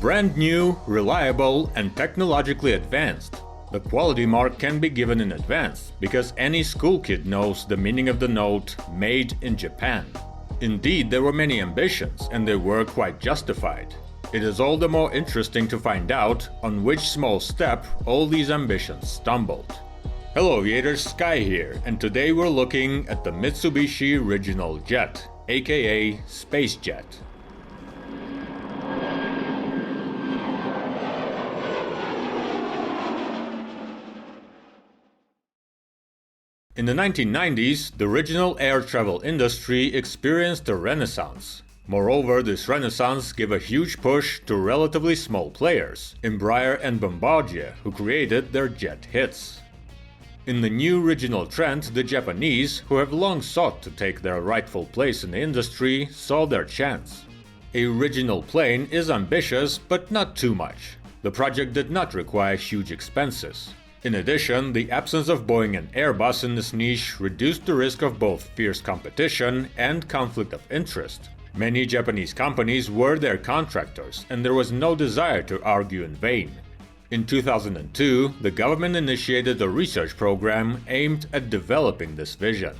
brand new, reliable, and technologically advanced. The quality mark can be given in advance, because any school kid knows the meaning of the note "Made in Japan." Indeed, there were many ambitions, and they were quite justified. It is all the more interesting to find out on which small step all these ambitions stumbled. Hello aviators, Sky here, and today we're looking at the Mitsubishi Regional Jet, aka SpaceJet. In the 1990s, the regional air travel industry experienced a renaissance. Moreover, this renaissance gave a huge push to relatively small players, Embraer and Bombardier, who created their jet hits. In the new regional trend, the Japanese, who have long sought to take their rightful place in the industry, saw their chance. A regional plane is ambitious, but not too much. The project did not require huge expenses. In addition, the absence of Boeing and Airbus in this niche reduced the risk of both fierce competition and conflict of interest. Many Japanese companies were their contractors, and there was no desire to argue in vain. In 2002, the government initiated a research program aimed at developing this vision.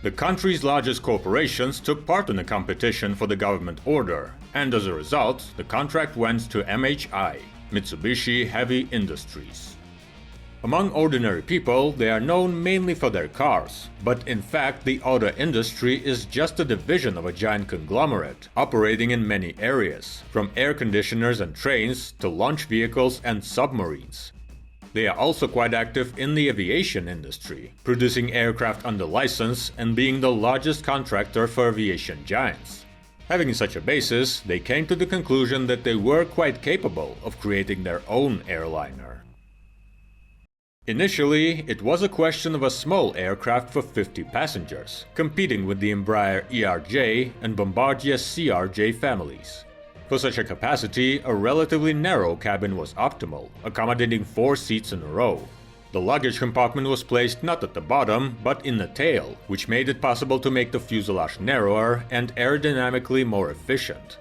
The country's largest corporations took part in the competition for the government order, and as a result, the contract went to MHI, Mitsubishi Heavy Industries. Among ordinary people, they are known mainly for their cars, but in fact the auto industry is just a division of a giant conglomerate, operating in many areas, from air conditioners and trains to launch vehicles and submarines. They are also quite active in the aviation industry, producing aircraft under license and being the largest contractor for aviation giants. Having such a basis, they came to the conclusion that they were quite capable of creating their own airliner. Initially, it was a question of a small aircraft for 50 passengers, competing with the Embraer ERJ and Bombardier CRJ families. For such a capacity, a relatively narrow cabin was optimal, accommodating 4 seats in a row. The luggage compartment was placed not at the bottom, but in the tail, which made it possible to make the fuselage narrower and aerodynamically more efficient.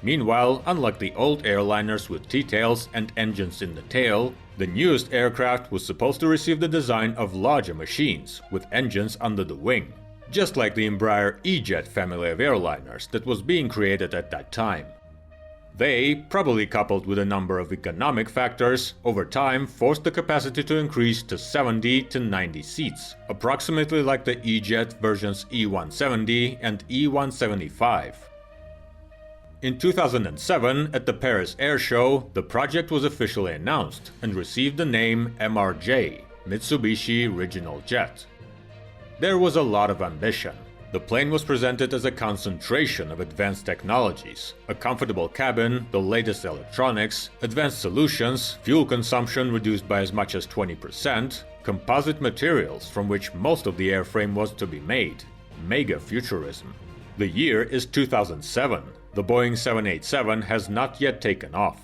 Meanwhile, unlike the old airliners with T-tails and engines in the tail, the newest aircraft was supposed to receive the design of larger machines, with engines under the wing, just like the Embraer E-Jet family of airliners that was being created at that time. They, probably coupled with a number of economic factors, over time forced the capacity to increase to 70 to 90 seats, approximately like the E-Jet versions E170 and E175. In 2007, at the Paris Air Show, the project was officially announced and received the name MRJ, Mitsubishi Regional Jet. There was a lot of ambition. The plane was presented as a concentration of advanced technologies, a comfortable cabin, the latest electronics, advanced solutions, fuel consumption reduced by as much as 20%, composite materials from which most of the airframe was to be made, mega futurism. The year is 2007. The Boeing 787 has not yet taken off.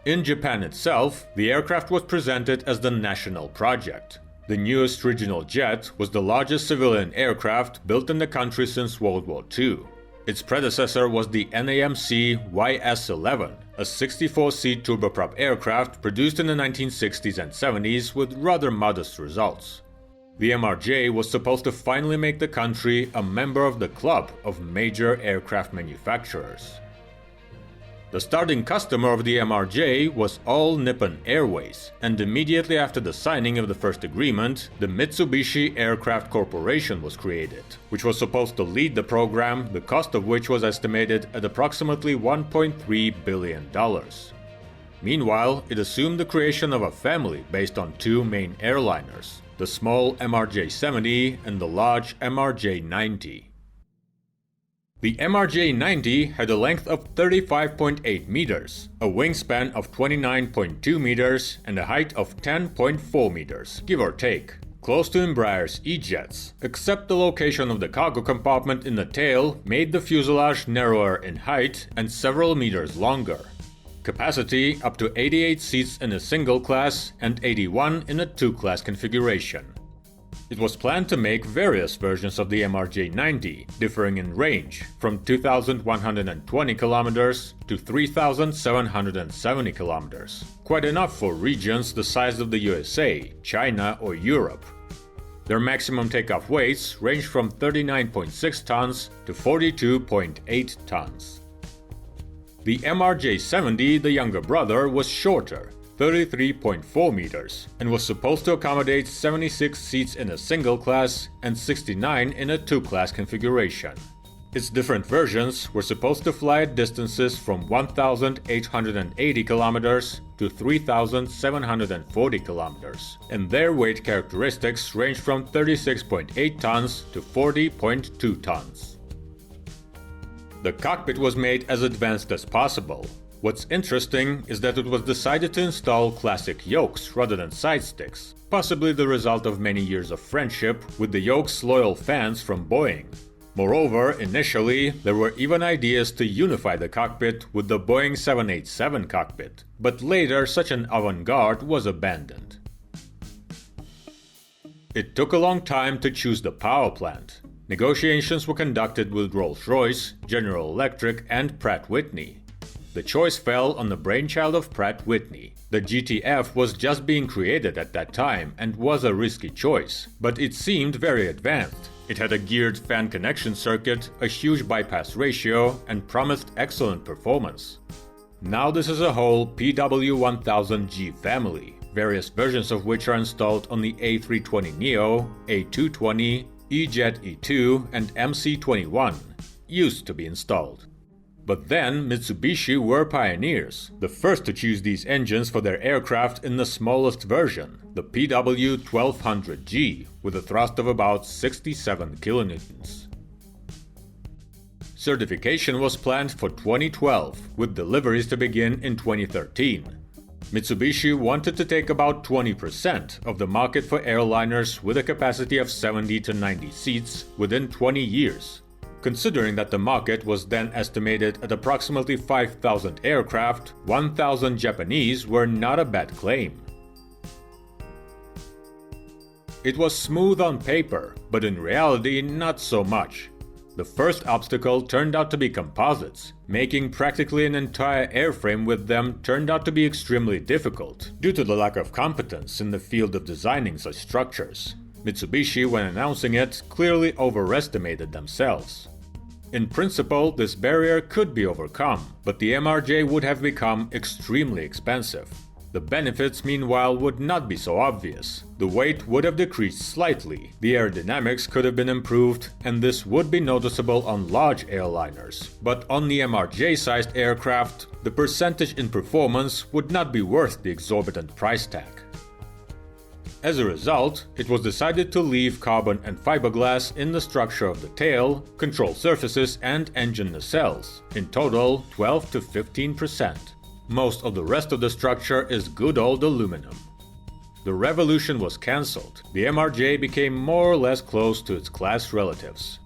In Japan itself, the aircraft was presented as the national project. The newest regional jet was the largest civilian aircraft built in the country since World War II. Its predecessor was the NAMC YS-11, a 64-seat turboprop aircraft produced in the 1960s and 70s with rather modest results. The MRJ was supposed to finally make the country a member of the club of major aircraft manufacturers. The starting customer of the MRJ was All Nippon Airways, and immediately after the signing of the first agreement, the Mitsubishi Aircraft Corporation was created, which was supposed to lead the program, the cost of which was estimated at approximately $1.3 billion. Meanwhile, it assumed the creation of a family based on 2 main airliners, the small MRJ-70 and the large MRJ-90. The MRJ-90 had a length of 35.8 meters, a wingspan of 29.2 meters, and a height of 10.4 meters, give or take, close to Embraer's E-Jets, except the location of the cargo compartment in the tail made the fuselage narrower in height and several meters longer. Capacity up to 88 seats in a single class and 81 in a 2-class configuration. It was planned to make various versions of the MRJ-90, differing in range from 2,120 kilometers to 3,770 kilometers, quite enough for regions the size of the USA, China, or Europe. Their maximum takeoff weights range from 39.6 tons to 42.8 tons. The MRJ-70, the younger brother, was shorter, 33.4 meters, and was supposed to accommodate 76 seats in a single class and 69 in a two-class configuration. Its different versions were supposed to fly at distances from 1,880 kilometers to 3,740 kilometers, and their weight characteristics range from 36.8 tons to 40.2 tons. The cockpit was made as advanced as possible. What's interesting is that it was decided to install classic yokes rather than side sticks, possibly the result of many years of friendship with the yoke's loyal fans from Boeing. Moreover, initially, there were even ideas to unify the cockpit with the Boeing 787 cockpit, but later such an avant-garde was abandoned. It took a long time to choose the power plant. Negotiations were conducted with Rolls-Royce, General Electric, and Pratt & Whitney. The choice fell on the brainchild of Pratt & Whitney. The GTF was just being created at that time and was a risky choice, but it seemed very advanced. It had a geared fan connection circuit, a huge bypass ratio, and promised excellent performance. Now this is a whole PW1000G family, various versions of which are installed on the A320neo, A220, E-Jet E2, and MC-21, used to be installed. But then Mitsubishi were pioneers, the first to choose these engines for their aircraft in the smallest version, the PW1200G, with a thrust of about 67 kilonewtons. Certification was planned for 2012, with deliveries to begin in 2013. Mitsubishi wanted to take about 20% of the market for airliners with a capacity of 70 to 90 seats within 20 years. Considering that the market was then estimated at approximately 5,000 aircraft, 1,000 Japanese were not a bad claim. It was smooth on paper, but in reality not so much. The first obstacle turned out to be composites. Making practically an entire airframe with them turned out to be extremely difficult, due to the lack of competence in the field of designing such structures. Mitsubishi, when announcing it, clearly overestimated themselves. In principle, this barrier could be overcome, but the MRJ would have become extremely expensive. The benefits, meanwhile, would not be so obvious. The weight would have decreased slightly, the aerodynamics could have been improved, and this would be noticeable on large airliners. But on the MRJ-sized aircraft, the percentage in performance would not be worth the exorbitant price tag. As a result, it was decided to leave carbon and fiberglass in the structure of the tail, control surfaces, and engine nacelles, in total 12 to 15%. Most of the rest of the structure is good old aluminum. The revolution was cancelled. The MRJ became more or less close to its class relatives.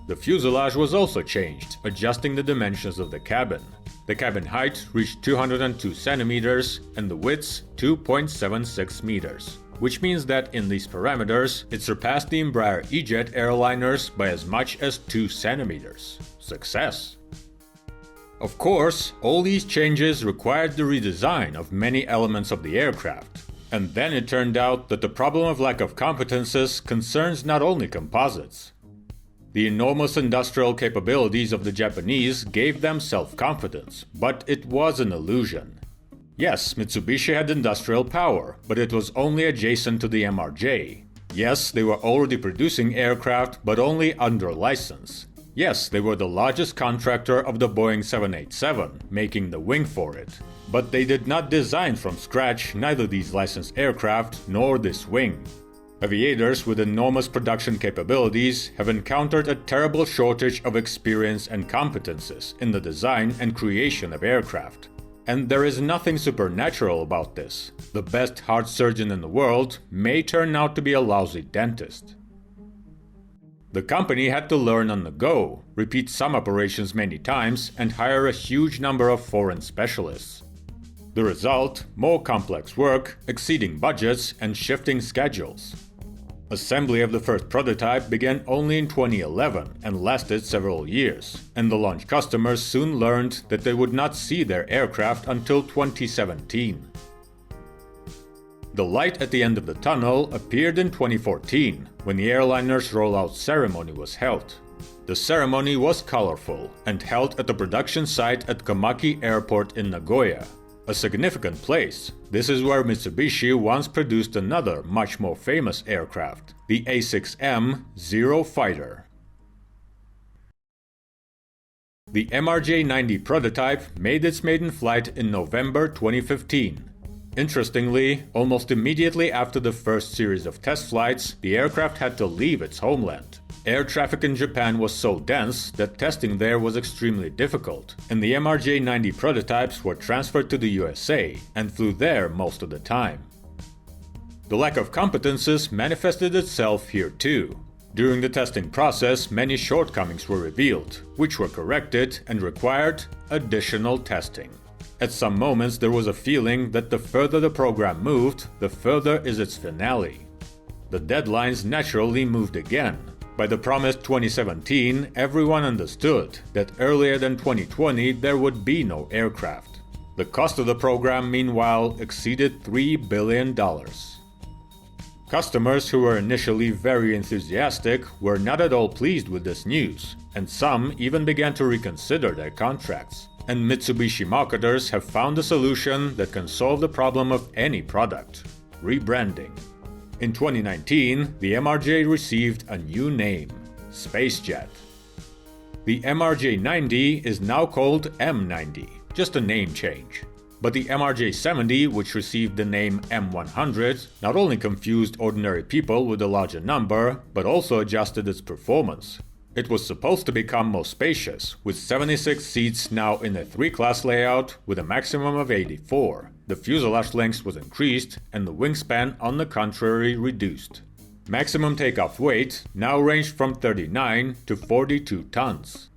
The fuselage was also changed, adjusting the dimensions of the cabin. The cabin height reached 202 centimeters and the width 2.76 meters, which means that in these parameters it surpassed the Embraer E-Jet airliners by as much as 2 centimeters. Success! Of course, all these changes required the redesign of many elements of the aircraft. And then it turned out that the problem of lack of competences concerns not only composites. The enormous industrial capabilities of the Japanese gave them self-confidence, but it was an illusion. Yes, Mitsubishi had industrial power, but it was only adjacent to the MRJ. Yes, they were already producing aircraft, but only under license. Yes, they were the largest contractor of the Boeing 787, making the wing for it. But they did not design from scratch neither these licensed aircraft nor this wing. Aviators with enormous production capabilities have encountered a terrible shortage of experience and competences in the design and creation of aircraft. And there is nothing supernatural about this. The best heart surgeon in the world may turn out to be a lousy dentist. The company had to learn on the go, repeat some operations many times, and hire a huge number of foreign specialists. The result: more complex work, exceeding budgets, and shifting schedules. Assembly of the first prototype began only in 2011 and lasted several years, and the launch customers soon learned that they would not see their aircraft until 2017. The light at the end of the tunnel appeared in 2014, when the airliner's rollout ceremony was held. The ceremony was colorful and held at the production site at Komaki Airport in Nagoya. A significant place. This is where Mitsubishi once produced another much more famous aircraft, the A6M Zero Fighter. The MRJ-90 prototype made its maiden flight in November 2015. Interestingly, almost immediately after the first series of test flights, the aircraft had to leave its homeland. Air traffic in Japan was so dense that testing there was extremely difficult, and the MRJ-90 prototypes were transferred to the USA and flew there most of the time. The lack of competences manifested itself here too. During the testing process, many shortcomings were revealed, which were corrected and required additional testing. At some moments there was a feeling that the further the program moved, the further is its finale. The deadlines naturally moved again. By the promised 2017, everyone understood that earlier than 2020 there would be no aircraft. The cost of the program, meanwhile, exceeded $3 billion. Customers who were initially very enthusiastic were not at all pleased with this news, and some even began to reconsider their contracts. And Mitsubishi marketers have found a solution that can solve the problem of any product: rebranding. In 2019, the MRJ received a new name: SpaceJet. The MRJ-90 is now called M90, just a name change. But the MRJ-70, which received the name M100, not only confused ordinary people with a larger number, but also adjusted its performance. It was supposed to become more spacious, with 76 seats now in a 3-class layout with a maximum of 84. The fuselage length was increased and the wingspan, on the contrary, reduced. Maximum takeoff weight now ranged from 39 to 42 tons.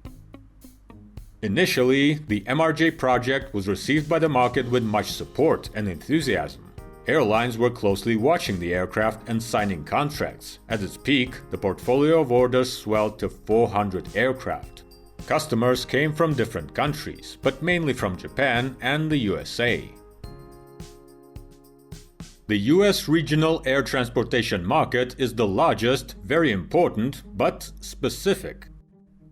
Initially, the MRJ project was received by the market with much support and enthusiasm. Airlines were closely watching the aircraft and signing contracts. At its peak, the portfolio of orders swelled to 400 aircraft. Customers came from different countries, but mainly from Japan and the USA. The US regional air transportation market is the largest, very important, but specific.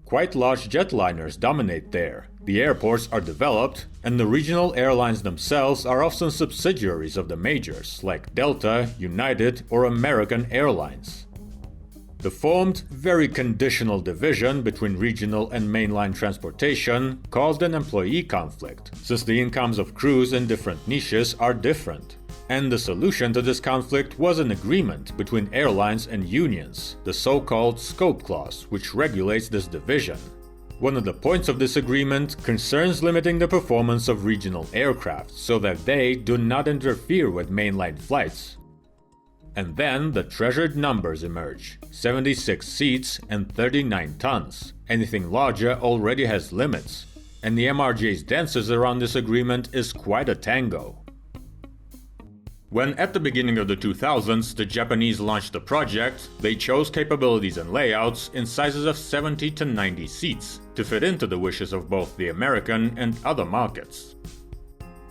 Quite large jetliners dominate there. The airports are developed, and the regional airlines themselves are often subsidiaries of the majors, like Delta, United, or American Airlines. The formed, very conditional division between regional and mainline transportation caused an employee conflict, since the incomes of crews in different niches are different. And the solution to this conflict was an agreement between airlines and unions, the so-called Scope Clause, which regulates this division. One of the points of this agreement concerns limiting the performance of regional aircraft so that they do not interfere with mainline flights. And then the treasured numbers emerge: 76 seats and 39 tons. Anything larger already has limits, and the MRJ's dances around this agreement is quite a tango. When at the beginning of the 2000s the Japanese launched the project, they chose capabilities and layouts in sizes of 70 to 90 seats to fit into the wishes of both the American and other markets.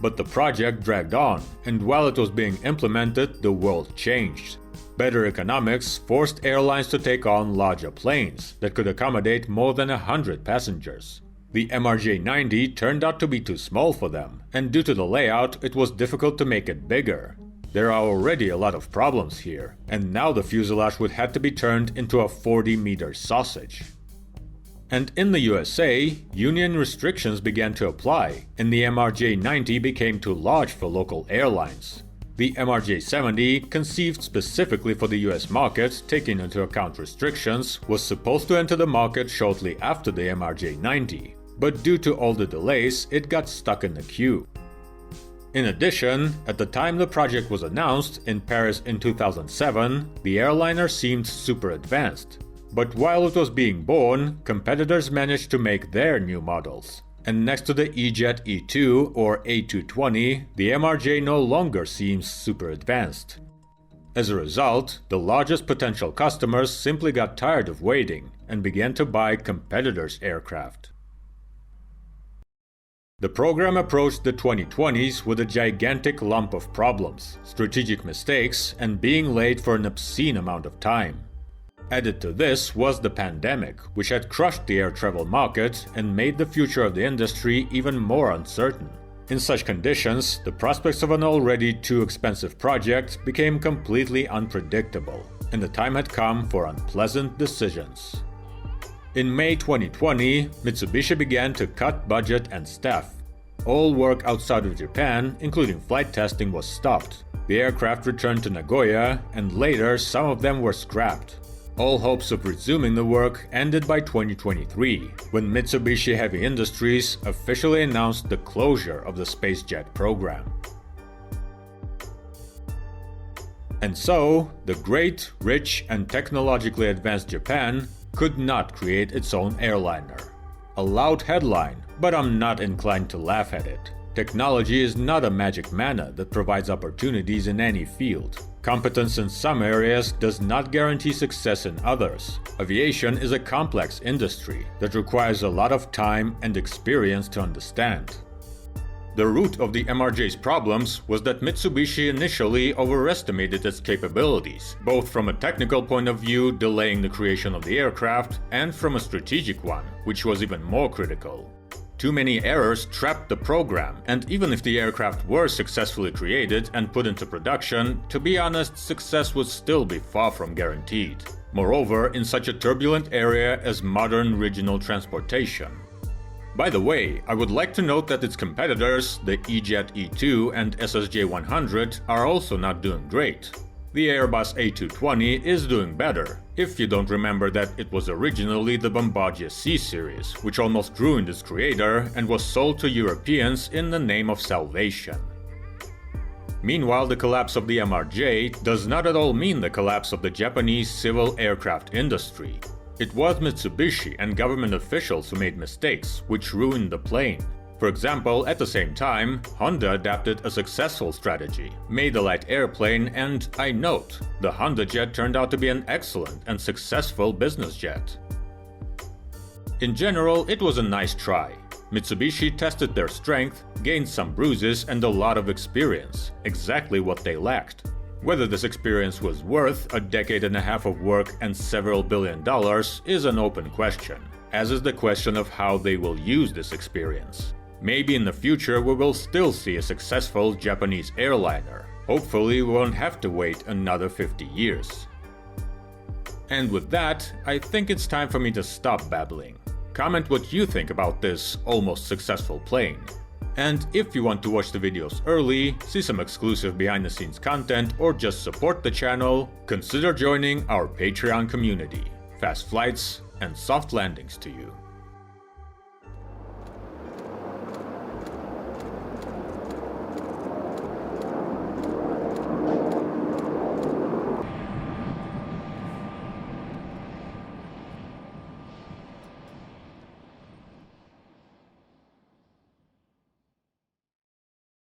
But the project dragged on, and while it was being implemented, the world changed. Better economics forced airlines to take on larger planes that could accommodate more than 100 passengers. The MRJ-90 turned out to be too small for them, and due to the layout, it was difficult to make it bigger. There are already a lot of problems here, and now the fuselage would have to be turned into a 40-meter sausage. And in the USA, union restrictions began to apply, and the MRJ-90 became too large for local airlines. The MRJ-70, conceived specifically for the US market, taking into account restrictions, was supposed to enter the market shortly after the MRJ-90, but due to all the delays, it got stuck in the queue. In addition, at the time the project was announced in Paris in 2007, the airliner seemed super advanced. But while it was being born, competitors managed to make their new models. And next to the E-Jet E2 or A220, the MRJ no longer seems super advanced. As a result, the largest potential customers simply got tired of waiting and began to buy competitors' aircraft. The program approached the 2020s with a gigantic lump of problems, strategic mistakes, and being late for an obscene amount of time. Added to this was the pandemic, which had crushed the air travel market and made the future of the industry even more uncertain. In such conditions, the prospects of an already too expensive project became completely unpredictable, and the time had come for unpleasant decisions. In May 2020, Mitsubishi began to cut budget and staff. All work outside of Japan, including flight testing, was stopped. The aircraft returned to Nagoya, and later some of them were scrapped. All hopes of resuming the work ended by 2023, when Mitsubishi Heavy Industries officially announced the closure of the SpaceJet program. And so, the great, rich, and technologically advanced Japan could not create its own airliner. A loud headline, but I'm not inclined to laugh at it. Technology is not a magic manna that provides opportunities in any field. Competence in some areas does not guarantee success in others. Aviation is a complex industry that requires a lot of time and experience to understand. The root of the MRJ's problems was that Mitsubishi initially overestimated its capabilities, both from a technical point of view, delaying the creation of the aircraft, and from a strategic one, which was even more critical. Too many errors trapped the program, and even if the aircraft were successfully created and put into production, to be honest, success would still be far from guaranteed. Moreover, in such a turbulent area as modern regional transportation. By the way, I would like to note that its competitors, the E-Jet E2 and SSJ-100, are also not doing great. The Airbus A220 is doing better, if you don't remember that it was originally the Bombardier C-Series, which almost ruined its creator and was sold to Europeans in the name of salvation. Meanwhile, the collapse of the MRJ does not at all mean the collapse of the Japanese civil aircraft industry. It was Mitsubishi and government officials who made mistakes, which ruined the plane. For example, at the same time, Honda adapted a successful strategy, made a light airplane, and, I note, the Honda jet turned out to be an excellent and successful business jet. In general, it was a nice try. Mitsubishi tested their strength, gained some bruises and a lot of experience, exactly what they lacked. Whether this experience was worth a decade and a half of work and several $billion is an open question, as is the question of how they will use this experience. Maybe in the future we will still see a successful Japanese airliner. Hopefully we won't have to wait another 50 years. And with that, I think it's time for me to stop babbling. Comment what you think about this almost successful plane. And if you want to watch the videos early, see some exclusive behind-the-scenes content, or just support the channel, consider joining our Patreon community. Fast flights and soft landings to you.